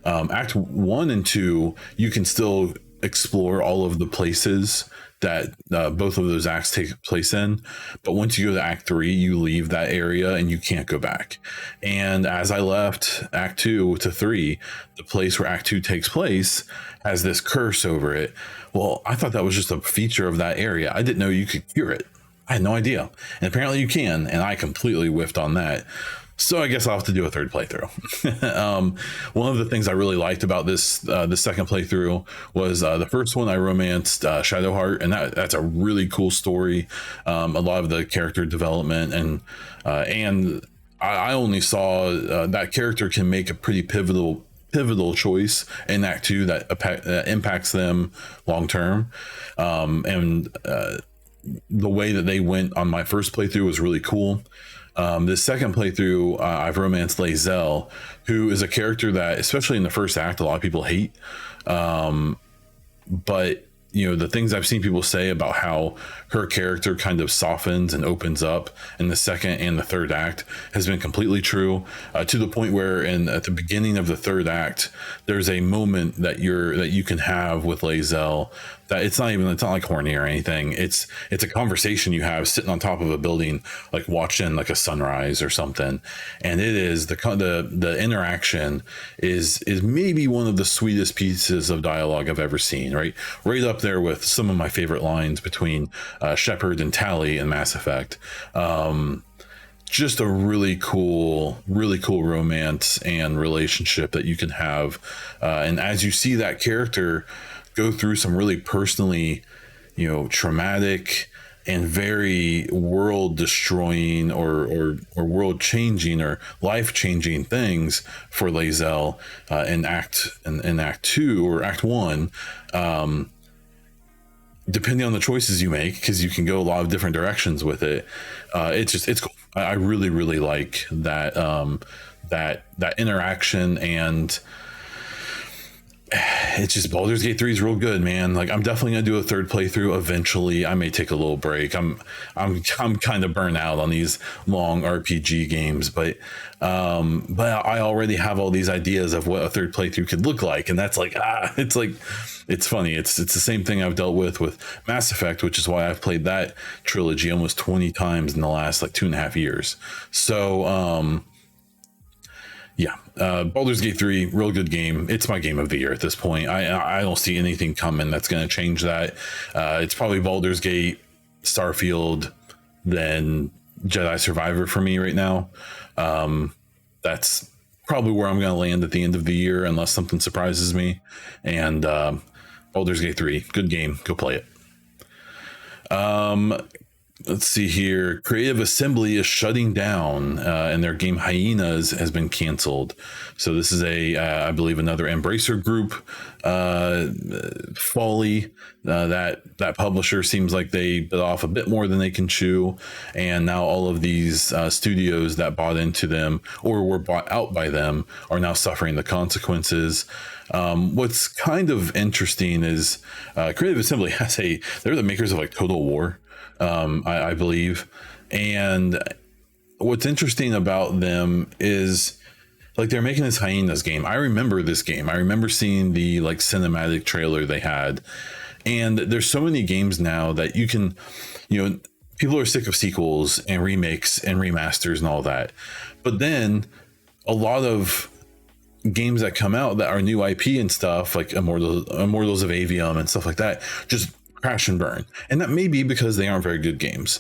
Act 1 and 2, you can still explore all of the places that both of those acts take place in, but once you go to Act 3, you leave that area and you can't go back. And as I left Act 2 to 3, the place where Act 2 takes place has this curse over it. Well, I thought that was just a feature of that area. I didn't know you could cure it. I had no idea. And apparently you can, and I completely whiffed on that. So I guess I'll have to do a third playthrough. One of the things I really liked about the second playthrough was the first one I romanced Shadowheart, and that's a really cool story. A lot of the character development and I only saw that character can make a pretty pivotal choice in Act Two that impacts them long term, and the way that they went on my first playthrough was really cool. This second playthrough, I've romanced Lae'zel, who is a character that, especially in the first act, a lot of people hate. But the things I've seen people say about how her character kind of softens and opens up in the second and the third act has been completely true, to the point where at the beginning of the third act, there's a moment that you can have with Lae'zel that it's not like horny or anything. It's a conversation you have sitting on top of a building, like watching like a sunrise or something. And it is the interaction is maybe one of the sweetest pieces of dialogue I've ever seen. Right up there with some of my favorite lines between Shepard and Tali in Mass Effect. Just a really cool romance and relationship that you can have. And as you see that character go through some really personally, traumatic and very world destroying or world changing or life changing things for Lae'zel in Act Two or Act One, depending on the choices you make, because you can go a lot of different directions with it. It's cool. I really like that that interaction, and it's just Baldur's Gate 3 is real good, man. Like, I'm definitely gonna do a third playthrough eventually. I may take a little break. I'm kind of burnt out on these long RPG games, but I already have all these ideas of what a third playthrough could look like, and that's like it's funny. It's the same thing I've dealt with Mass Effect, which is why I've played that trilogy almost 20 times in the last 2.5 years. So Baldur's Gate 3, real good game. It's my game of the year at this point. I don't see anything coming that's going to change that. It's probably Baldur's Gate, Starfield, then Jedi Survivor for me right now. That's probably where I'm going to land at the end of the year, unless something surprises me. And Baldur's Gate 3, good game. Go play it. Let's see here. Creative Assembly is shutting down, and their game Hyenas has been canceled. So this is I believe, another Embracer Group folly. That publisher seems like they bit off a bit more than they can chew, and now all of these studios that bought into them or were bought out by them are now suffering the consequences. What's kind of interesting is Creative Assembly they're the makers of Total War. I believe. And what's interesting about them is they're making this Hyenas game. I remember this game. I remember seeing the cinematic trailer they had. And there's so many games now that you can, people are sick of sequels and remakes and remasters and all that. But then a lot of games that come out that are new IP and stuff, like Immortals of Avium and stuff like that, just crash and burn. And that may be because they aren't very good games.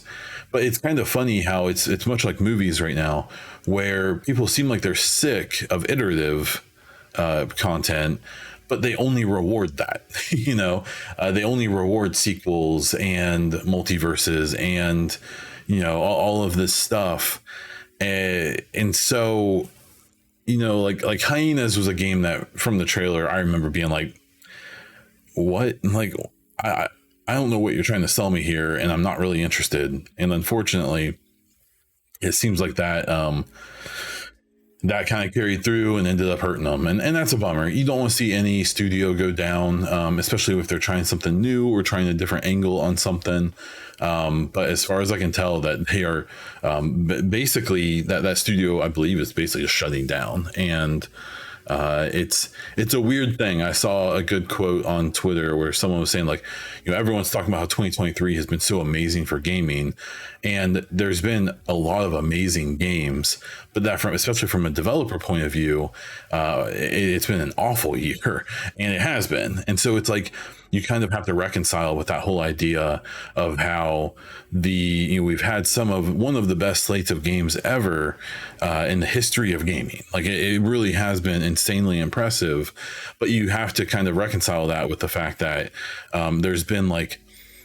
But it's kind of funny how it's much like movies right now, where people seem like they're sick of iterative content, but they only reward that. They only reward sequels and multiverses and all of this stuff. And so like Hyenas was a game that from the trailer I remember being like, what? I don't know what you're trying to sell me here, and I'm not really interested. And unfortunately, it seems like that kind of carried through and ended up hurting them. And that's a bummer. You don't want to see any studio go down, especially if they're trying something new or trying a different angle on something. But as far as I can tell, that they are basically that studio, I believe, is basically just shutting down. And it's a weird thing. I saw a good quote on Twitter where someone was saying everyone's talking about how 2023 has been so amazing for gaming, and there's been a lot of amazing games, but especially from a developer point of view, it's been an awful year, and it has been. And so it's you kind of have to reconcile with that whole idea of how we've had one of the best slates of games ever in the history of gaming. Like it really has been insanely impressive, but you have to kind of reconcile that with the fact that there's been like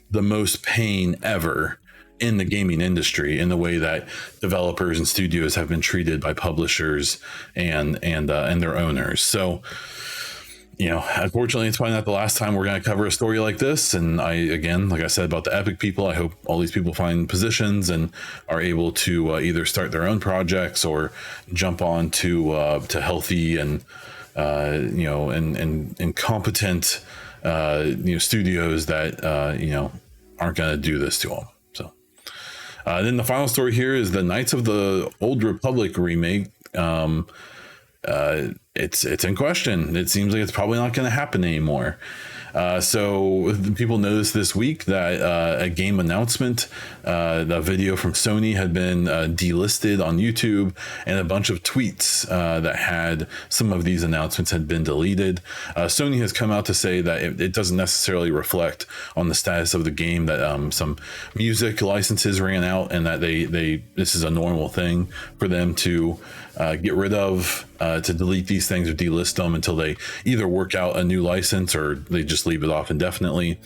the most pain ever in the gaming industry in the way that developers and studios have been treated by publishers and their owners. So, unfortunately, it's probably not the last time we're going to cover a story like this. And again, like I said about the Epic people, I hope all these people find positions and are able to either start their own projects or jump on to healthy and and competent studios that aren't going to do this to them. So then the final story here is the Knights of the Old Republic remake. It's in question. It seems like it's probably not going to happen anymore. So people noticed this week that a game announcement, the video from Sony had been delisted on YouTube, and a bunch of tweets that had some of these announcements had been deleted. Sony has come out to say that it doesn't necessarily reflect on the status of the game, that some music licenses ran out, and that this is a normal thing for them to get rid of, to delete these things or delist them until they either work out a new license or they just leave it off indefinitely.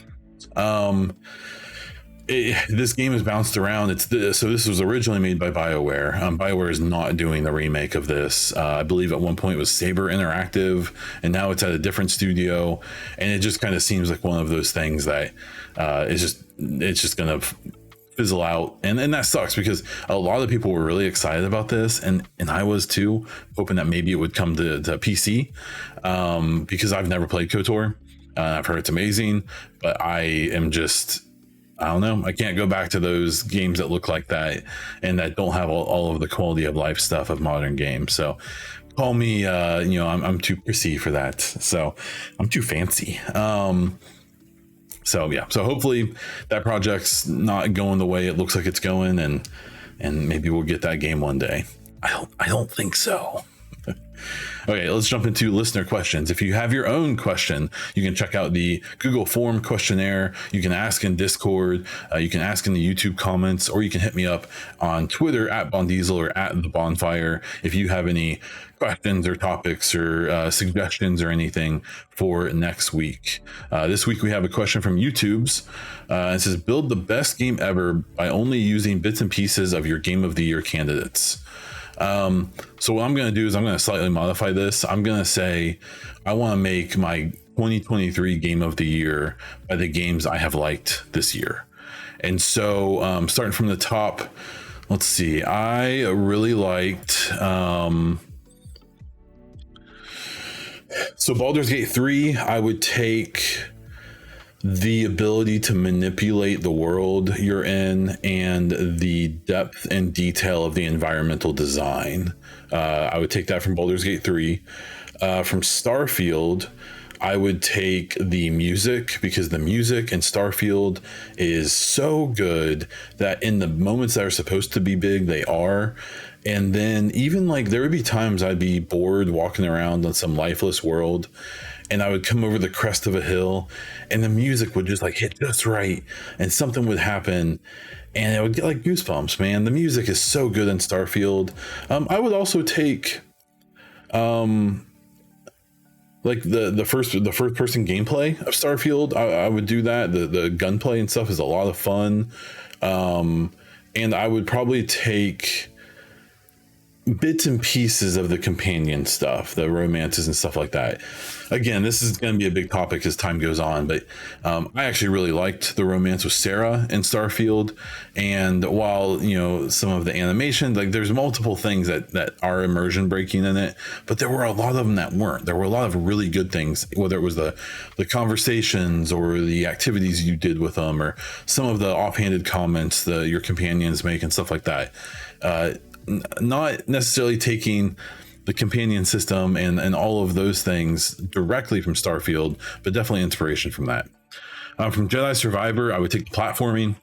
This game has bounced around. So this was originally made by BioWare. BioWare is not doing the remake of this. I believe at one point it was Saber Interactive, and now it's at a different studio. And it just kind of seems like one of those things that it's just going to fizzle out, and that sucks, because a lot of people were really excited about this, and I was too, hoping that maybe it would come to PC, because I've never played KOTOR. I've heard it's amazing, but I don't know, I can't go back to those games that look like that and that don't have all of the quality of life stuff of modern games. So call me I'm too prissy for that, so I'm too fancy. So hopefully that project's not going the way it looks like it's going, and maybe we'll get that game one day. I don't think so. Okay, let's jump into listener questions. If you have your own question, you can check out the Google form questionnaire. You can ask in Discord. You can ask in the YouTube comments, or you can hit me up on Twitter at Baundiesel or at the Baunfire if you have any questions or topics or suggestions or anything for next week. This week we have a question from YouTube's. It says, build the best game ever by only using bits and pieces of your Game of the Year candidates. So what I'm going to do is I'm going to slightly modify this. I'm going to say I want to make my 2023 Game of the Year by the games I have liked this year. And so starting from the top, let's see, I really liked so Baldur's Gate 3. I would take the ability to manipulate the world you're in and the depth and detail of the environmental design. I would take that from Baldur's Gate 3. From Starfield, I would take the music, because the music in Starfield is so good that in the moments that are supposed to be big, they are. And then even like there would be times I'd be bored walking around on some lifeless world, and I would come over the crest of a hill and the music would just like hit just right, and something would happen and I would get like goosebumps, man. The music is so good in Starfield. I would also take like the first person gameplay of Starfield. I would do that. The gunplay and stuff is a lot of fun. And I would probably take bits and pieces of the companion stuff, the romances and stuff like that. Again, this is going to be a big topic as time goes on, but I actually really liked the romance with Sarah in Starfield. And while, some of the animation, like there's multiple things that are immersion breaking in it, but there were a lot of them that weren't. There were a lot of really good things, whether it was the conversations or the activities you did with them, or some of the offhanded comments your companions make and stuff like that. Not necessarily taking the companion system and all of those things directly from Starfield, but definitely inspiration from that. From Jedi Survivor, I would take the platforming.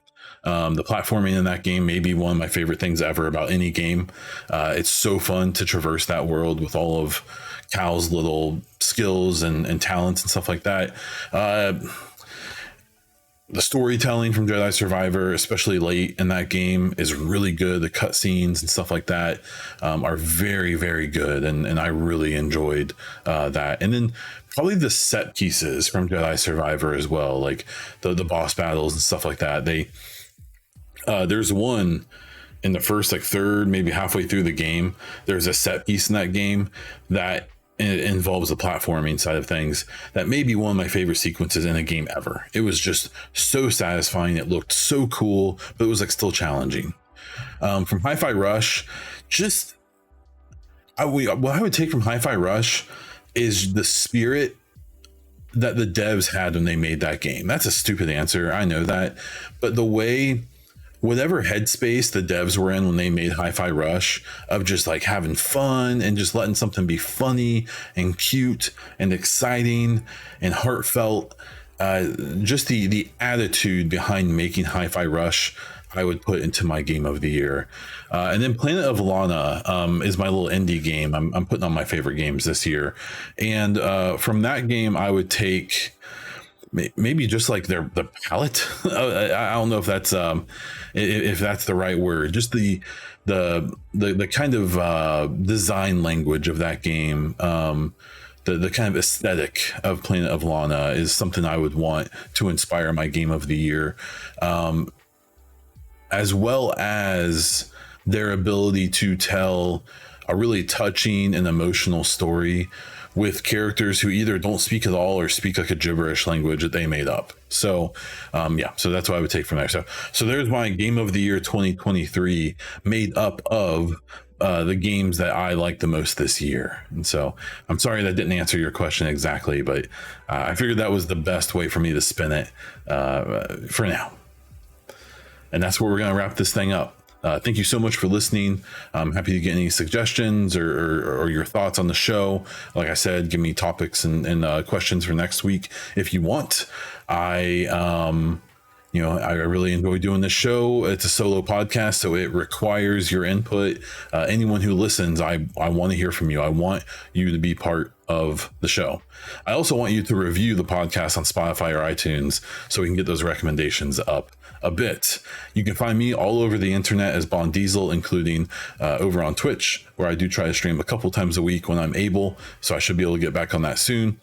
The platforming in that game may be one of my favorite things ever about any game. It's so fun to traverse that world with all of Cal's little skills and talents and stuff like that. The storytelling from Jedi Survivor, especially late in that game, is really good. The cutscenes and stuff like that are very, very good, and I really enjoyed that. And then probably the set pieces from Jedi Survivor as well, like the boss battles and stuff like that. There's one in the first like third, maybe halfway through the game. There's a set piece in that game that it involves the platforming side of things that may be one of my favorite sequences in a game ever. It was just so satisfying. It looked so cool, but it was like still challenging. From Hi-Fi Rush, what I would take from Hi-Fi Rush is the spirit that the devs had when they made that game. That's a stupid answer, I know that, but the way, whatever headspace the devs were in when they made Hi-Fi Rush, of just like having fun and just letting something be funny and cute and exciting and heartfelt, just the attitude behind making Hi-Fi Rush, I would put into my game of the year. And then Planet of Lana is my little indie game. I'm putting on my favorite games this year. And from that game, I would take maybe just like the palette. I don't know if that's the right word. Just the kind of design language of that game. The kind of aesthetic of Planet of Lana is something I would want to inspire my game of the year, as well as their ability to tell a really touching and emotional story with characters who either don't speak at all or speak like a gibberish language that they made up. So so that's what I would take from there. So there's my game of the year 2023, made up of the games that I like the most this year. And so I'm sorry that didn't answer your question exactly, but I figured that was the best way for me to spin it for now. And that's where we're going to wrap this thing up. Thank you so much for listening. I'm happy to get any suggestions or your thoughts on the show. Like I said, give me topics and questions for next week if you want. I really enjoy doing this show. It's a solo podcast, so it requires your input. Anyone who listens, I want to hear from you. I want you to be part of the show. I also want you to review the podcast on Spotify or iTunes so we can get those recommendations up a bit. You can find me all over the internet as Bond Diesel, including over on Twitch, where I do try to stream a couple times a week when I'm able, so I should be able to get back on that soon.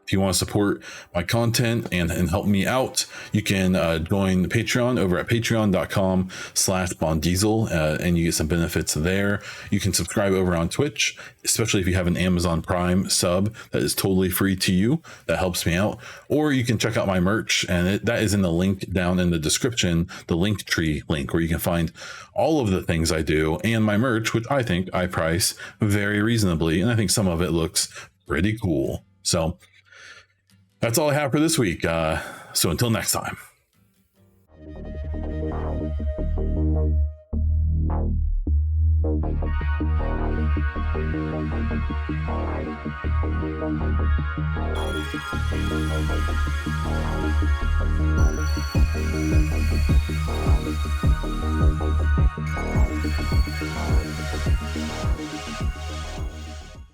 If you want to support my content and help me out, you can join Patreon over at patreon.com/BondDiesel, and you get some benefits there. You can subscribe over on Twitch, especially if you have an Amazon Prime sub that is totally free to you. That helps me out. Or you can check out my merch, and that is in the link down in the description, the Linktree link, where you can find all of the things I do and my merch, which I think I price very reasonably, and I think some of it looks pretty cool. So that's all I have for this week. So until next time.